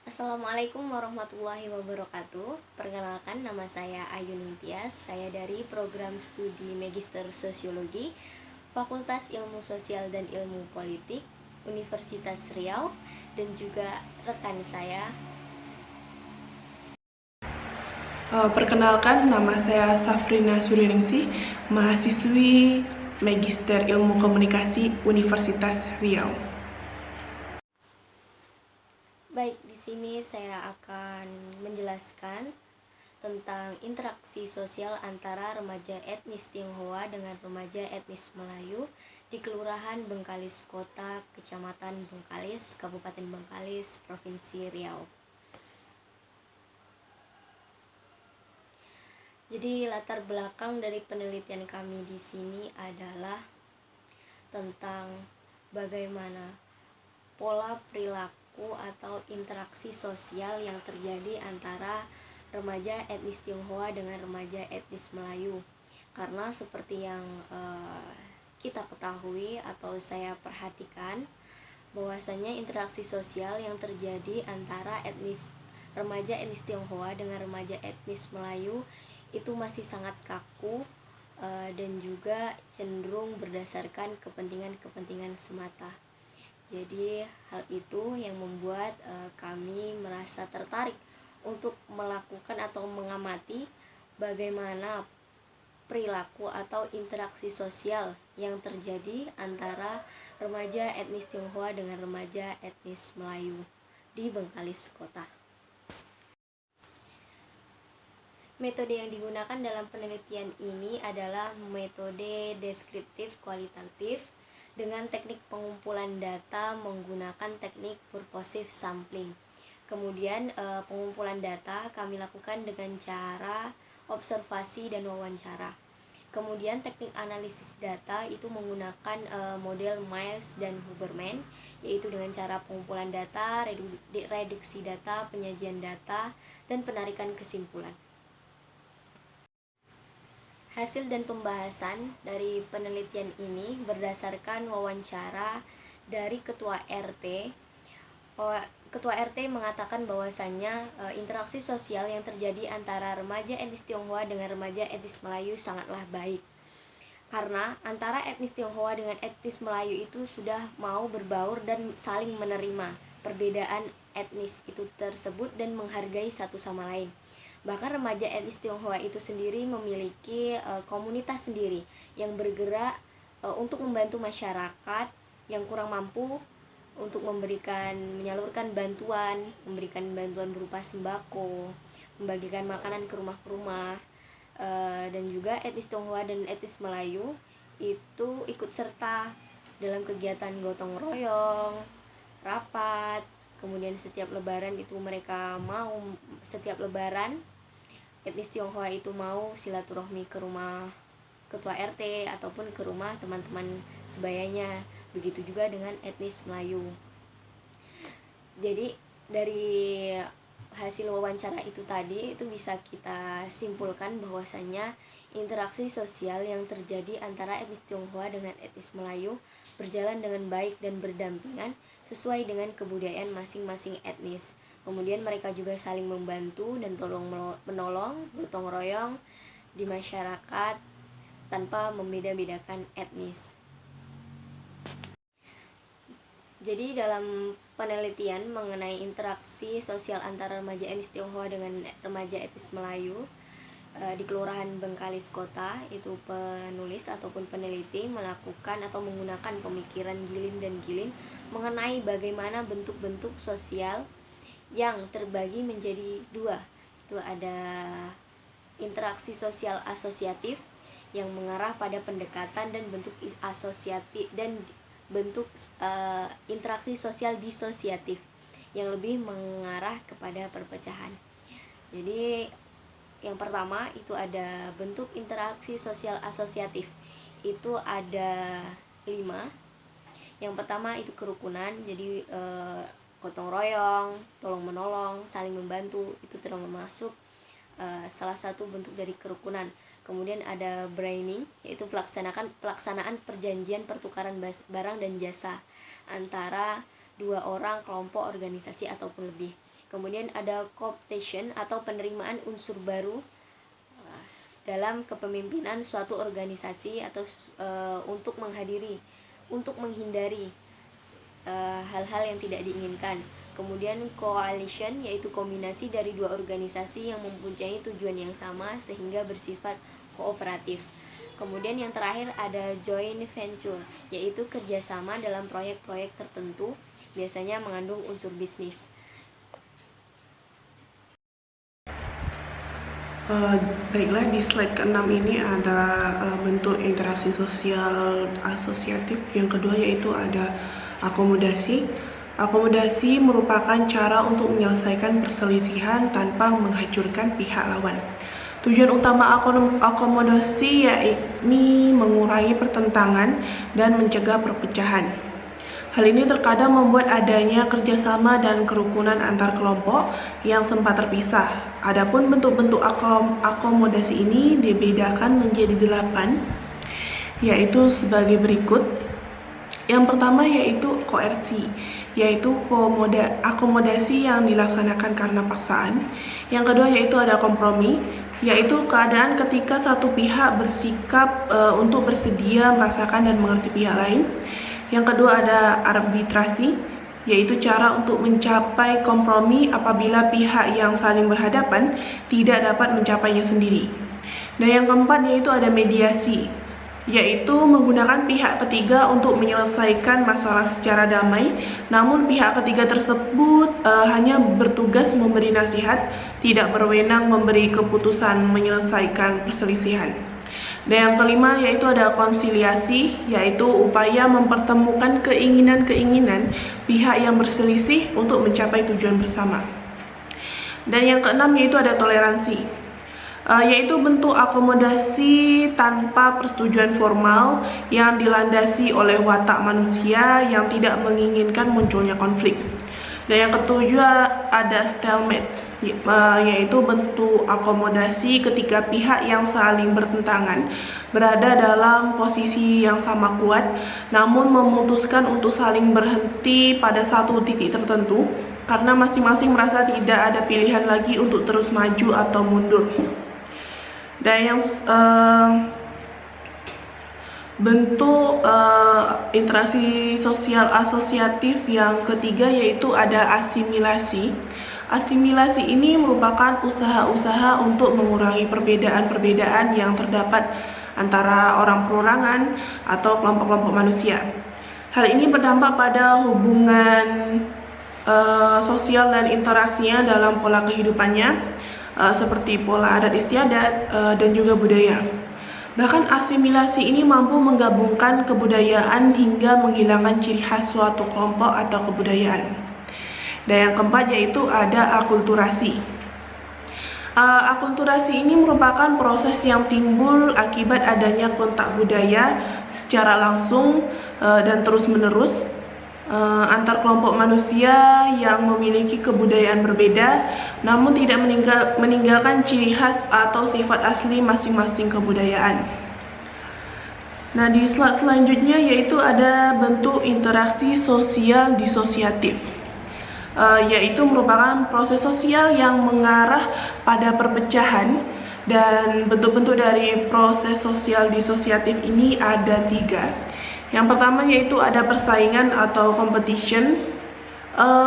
Assalamualaikum warahmatullahi wabarakatuh. Perkenalkan, nama saya Ayu Ningtyas. Saya dari program studi Magister Sosiologi, Fakultas Ilmu Sosial dan Ilmu Politik, Universitas Riau, dan juga rekan saya. Perkenalkan, nama saya Safrina Suryaningsih, mahasiswi Magister Ilmu Komunikasi Universitas Riau. Baik, di sini saya akan menjelaskan tentang interaksi sosial antara remaja etnis Tionghoa dengan remaja etnis Melayu di Kelurahan Bengkalis Kota, Kecamatan Bengkalis, Kabupaten Bengkalis, Provinsi Riau. Jadi latar belakang dari penelitian kami di sini adalah tentang bagaimana pola perilaku atau interaksi sosial yang terjadi antara remaja etnis Tionghoa dengan remaja etnis Melayu. Karena seperti yang kita ketahui atau saya perhatikan, bahwasanya interaksi sosial yang terjadi antara remaja etnis Tionghoa dengan remaja etnis Melayu itu masih sangat kaku dan juga cenderung berdasarkan kepentingan-kepentingan semata. Jadi hal itu yang membuat kami merasa tertarik untuk melakukan atau mengamati bagaimana perilaku atau interaksi sosial yang terjadi antara remaja etnis Tionghoa dengan remaja etnis Melayu di Bengkalis Kota. Metode yang digunakan dalam penelitian ini adalah metode deskriptif kualitatif dengan teknik pengumpulan data menggunakan teknik purposive sampling. Kemudian pengumpulan data kami lakukan dengan cara observasi dan wawancara. Kemudian teknik analisis data itu menggunakan model Miles dan Huberman, yaitu dengan cara pengumpulan data, reduksi data, penyajian data, dan penarikan kesimpulan. Hasil dan pembahasan dari penelitian ini berdasarkan wawancara dari Ketua RT. Ketua RT mengatakan bahwasannya interaksi sosial yang terjadi antara remaja etnis Tionghoa dengan remaja etnis Melayu sangatlah baik. Karena antara etnis Tionghoa dengan etnis Melayu itu sudah mau berbaur dan saling menerima perbedaan etnis itu tersebut dan menghargai satu sama lain. Bahkan remaja etnis Tionghoa itu sendiri memiliki komunitas sendiri yang bergerak untuk membantu masyarakat yang kurang mampu untuk menyalurkan bantuan, memberikan bantuan berupa sembako, membagikan makanan ke rumah, dan juga etnis Tionghoa dan etnis Melayu itu ikut serta dalam kegiatan gotong royong, rapat. Kemudian setiap lebaran itu mereka mau setiap lebaran etnis Tionghoa itu mau silaturahmi ke rumah ketua RT ataupun ke rumah teman-teman sebayanya. Begitu juga dengan etnis Melayu. Jadi dari hasil wawancara itu tadi itu bisa kita simpulkan bahwasannya interaksi sosial yang terjadi antara etnis Tionghoa dengan etnis Melayu berjalan dengan baik dan berdampingan sesuai dengan kebudayaan masing-masing etnis. Kemudian mereka juga saling membantu dan tolong-menolong, gotong royong di masyarakat tanpa membeda-bedakan etnis. Jadi dalam penelitian mengenai interaksi sosial antara remaja etnis Tionghoa dengan remaja etnis Melayu di Kelurahan Bengkalis Kota, itu penulis ataupun peneliti melakukan atau menggunakan pemikiran Gilin dan Gilin mengenai bagaimana bentuk-bentuk sosial yang terbagi menjadi dua. Itu ada interaksi sosial asosiatif yang mengarah pada pendekatan dan bentuk asosiatif dan bentuk interaksi sosial disosiatif yang lebih mengarah kepada perpecahan. Jadi yang pertama itu ada bentuk interaksi sosial asosiatif. Itu ada 5. Yang pertama itu kerukunan. Jadi gotong royong, tolong menolong, saling membantu, itu termasuk salah satu bentuk dari kerukunan. Kemudian ada braining, yaitu pelaksanaan perjanjian pertukaran barang dan jasa antara 2 orang, kelompok, organisasi ataupun lebih. Kemudian ada cooptation atau penerimaan unsur baru dalam kepemimpinan suatu organisasi atau untuk menghindari hal-hal yang tidak diinginkan. Kemudian coalition yaitu kombinasi dari 2 organisasi yang mempunyai tujuan yang sama sehingga bersifat kooperatif. Kemudian yang terakhir ada joint venture yaitu kerjasama dalam proyek-proyek tertentu, biasanya mengandung unsur bisnis. Baiklah, di slide ke-6 ini ada bentuk interaksi sosial asosiatif. Yang kedua yaitu ada akomodasi. Akomodasi merupakan cara untuk menyelesaikan perselisihan tanpa menghancurkan pihak lawan. Tujuan utama akomodasi yakni mengurangi pertentangan dan mencegah perpecahan. Hal ini terkadang membuat adanya kerjasama dan kerukunan antar kelompok yang sempat terpisah. Adapun bentuk-bentuk akomodasi ini dibedakan menjadi 8, yaitu sebagai berikut. Yang pertama yaitu koersi, yaitu akomodasi yang dilaksanakan karena paksaan. Yang kedua yaitu ada kompromi, yaitu keadaan ketika satu pihak bersikap untuk bersedia merasakan dan mengerti pihak lain. Yang kedua ada arbitrasi, yaitu cara untuk mencapai kompromi apabila pihak yang saling berhadapan tidak dapat mencapainya sendiri. Dan yang keempat yaitu ada mediasi, yaitu menggunakan pihak ketiga untuk menyelesaikan masalah secara damai, namun pihak ketiga tersebut hanya bertugas memberi nasihat, tidak berwenang memberi keputusan menyelesaikan perselisihan. Dan yang kelima yaitu ada konsiliasi, yaitu upaya mempertemukan keinginan-keinginan pihak yang berselisih untuk mencapai tujuan bersama. Dan yang keenam yaitu ada toleransi, yaitu bentuk akomodasi tanpa persetujuan formal yang dilandasi oleh watak manusia yang tidak menginginkan munculnya konflik. Dan yang ketujuh ada stalemate, yaitu bentuk akomodasi ketika pihak yang saling bertentangan berada dalam posisi yang sama kuat, namun memutuskan untuk saling berhenti pada satu titik tertentu karena masing-masing merasa tidak ada pilihan lagi untuk terus maju atau mundur. Dan yang bentuk interaksi sosial asosiatif yang ketiga yaitu ada asimilasi. Asimilasi ini merupakan usaha-usaha untuk mengurangi perbedaan-perbedaan yang terdapat antara orang perorangan atau kelompok-kelompok manusia. Hal ini berdampak pada hubungan sosial dan interaksinya dalam pola kehidupannya, seperti pola adat istiadat dan juga budaya. Bahkan asimilasi ini mampu menggabungkan kebudayaan hingga menghilangkan ciri khas suatu kelompok atau kebudayaan. Dan yang keempat yaitu ada akulturasi. Akulturasi ini merupakan proses yang timbul akibat adanya kontak budaya secara langsung dan terus-menerus antar kelompok manusia yang memiliki kebudayaan berbeda, namun tidak meninggalkan ciri khas atau sifat asli masing-masing kebudayaan. Nah, di slide selanjutnya yaitu ada bentuk interaksi sosial disosiatif. Yaitu merupakan proses sosial yang mengarah pada perpecahan, dan bentuk-bentuk dari proses sosial disosiatif ini ada 3. Yang pertama yaitu ada persaingan atau competition.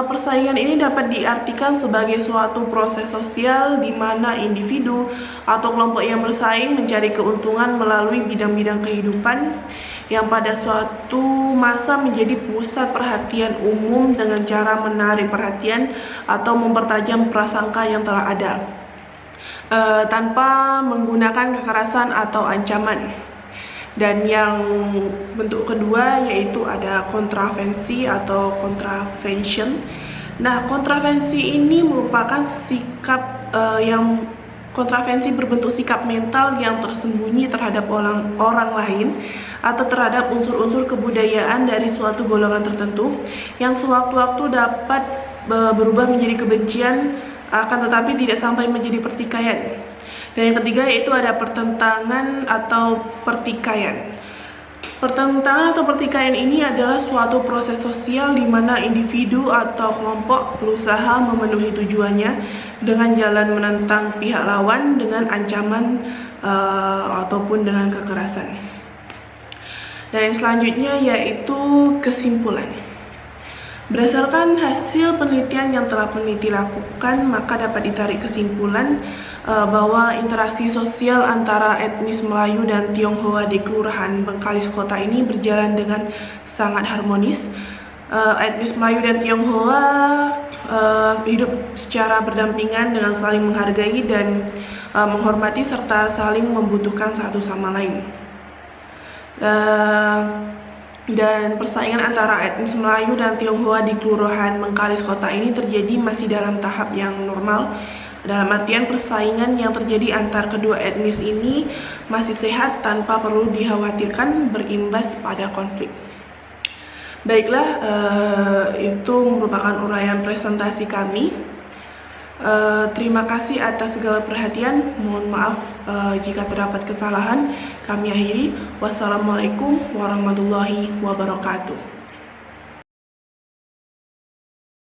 Persaingan ini dapat diartikan sebagai suatu proses sosial di mana individu atau kelompok yang bersaing mencari keuntungan melalui bidang-bidang kehidupan yang pada suatu masa menjadi pusat perhatian umum dengan cara menarik perhatian atau mempertajam prasangka yang telah ada tanpa menggunakan kekerasan atau ancaman. Dan yang bentuk kedua yaitu ada kontravensi atau contravention. Nah, kontravensi ini merupakan sikap kontravensi berbentuk sikap mental yang tersembunyi terhadap orang lain atau terhadap unsur-unsur kebudayaan dari suatu golongan tertentu yang sewaktu-waktu dapat berubah menjadi kebencian, akan tetapi tidak sampai menjadi pertikaian. Dan yang ketiga yaitu ada pertentangan atau pertikaian. Pertentangan atau pertikaian ini adalah suatu proses sosial di mana individu atau kelompok berusaha memenuhi tujuannya dengan jalan menentang pihak lawan dengan ancaman ataupun dengan kekerasan. Dan yang selanjutnya yaitu kesimpulan. Berdasarkan hasil penelitian yang telah peneliti lakukan, maka dapat ditarik kesimpulan bahwa interaksi sosial antara etnis Melayu dan Tionghoa di Kelurahan Bengkalis Kota ini berjalan dengan sangat harmonis. Etnis Melayu dan Tionghoa hidup secara berdampingan dengan saling menghargai dan menghormati serta saling membutuhkan satu sama lain. Dan persaingan antara etnis Melayu dan Tionghoa di Kelurahan Bengkalis Kota ini terjadi masih dalam tahap yang normal. Dalam artian persaingan yang terjadi antar kedua etnis ini masih sehat tanpa perlu dikhawatirkan berimbas pada konflik. Baiklah, itu merupakan uraian presentasi kami. Terima kasih atas segala perhatian. Mohon maaf jika terdapat kesalahan. Kami akhiri. Wassalamualaikum warahmatullahi wabarakatuh.